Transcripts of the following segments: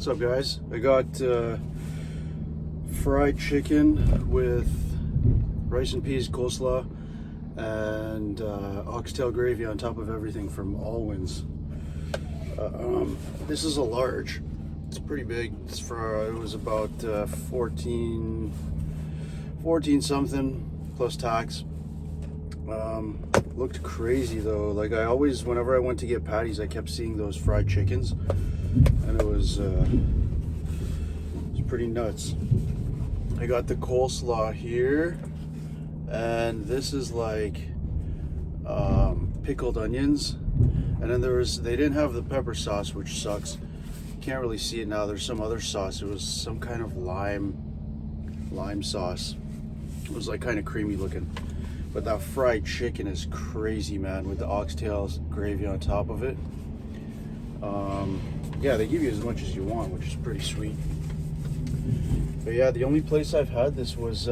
What's up, guys? I got fried chicken with rice and peas coleslaw and oxtail gravy on top of everything from Allwyn'S. This is a large. It's pretty big. It was about 14 something plus tax. Looked crazy though. Like whenever I went to get patties, I kept seeing those fried chickens, and it was pretty nuts. I got the coleslaw here, and this is like pickled onions, and then they didn't have the pepper sauce, which sucks. You can't really see it now. There's some other sauce. It was some kind of lime sauce. It was like kind of creamy looking. But that fried chicken is crazy, man, with the oxtail gravy on top of it. Yeah, they give you as much as you want, which is pretty sweet. But yeah, the only place I've had this was,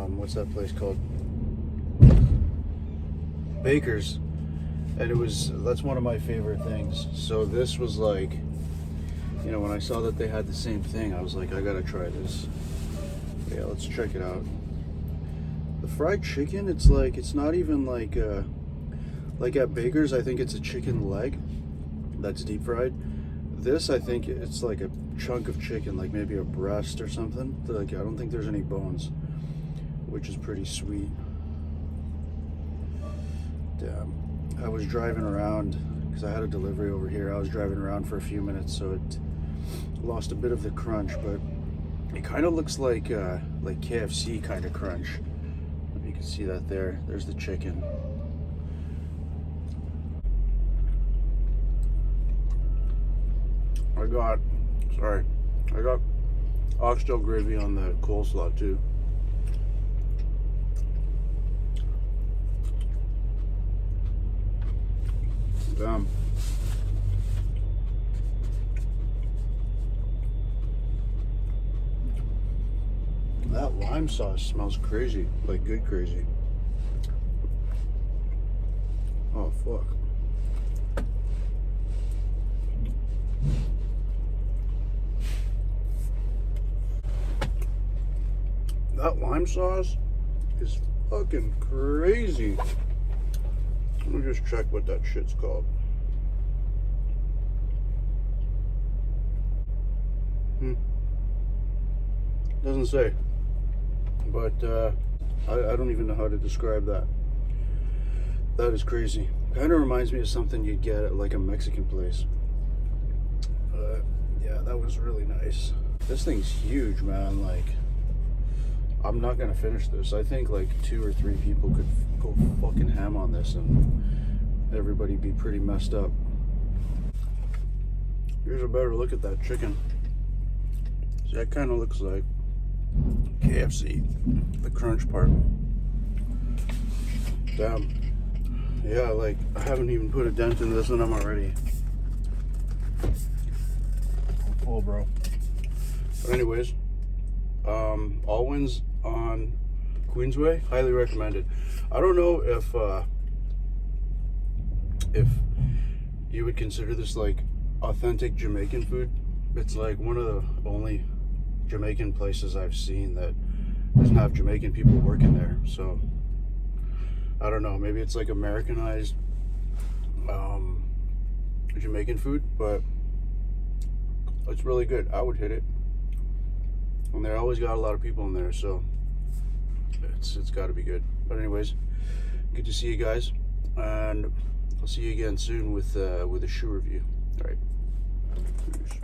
what's that place called? Baker's. And that's one of my favorite things. So this was like, you know, when I saw that they had the same thing, I was like, I gotta try this. Yeah, let's check it out. The fried chicken, it's not even like at Baker's, I think it's a chicken leg that's deep fried. This, I think it's like a chunk of chicken, like maybe a breast or something. Like, I don't think there's any bones, which is pretty sweet. Damn. I was driving around because I had a delivery over here. I was driving around for a few minutes, so it lost a bit of the crunch, but it kind of looks like KFC kind of crunch. You can see that there. There's the chicken. I got oxtail gravy on the coleslaw too. Damn. That lime sauce smells crazy, like good crazy. Oh, fuck. That lime sauce is fucking crazy. Let me just check what that shit's called. Doesn't say. But I don't even know how to describe that. That is crazy. Kind of reminds me of something you'd get at like a Mexican place. Yeah, that was really nice. This thing's huge, man. Like, I'm not gonna finish this. I think like 2 or 3 people could go fucking ham on this and everybody be pretty messed up. Here's a better look at that chicken. See, that kind of looks like KFC, the crunch part. Damn. Yeah, like, I haven't even put a dent in this and I'm already full, bro. But anyways, Allwyn'S on Queensway, highly recommended. I don't know if you would consider this like authentic Jamaican food. It's like one of the only Jamaican places I've seen that doesn't have Jamaican people working there. So I don't know, maybe it's like Americanized Jamaican food, but it's really good. I would hit it. And they always got a lot of people in there, so it's got to be good. But anyways, good to see you guys, and I'll see you again soon with a shoe review. All right. Peace.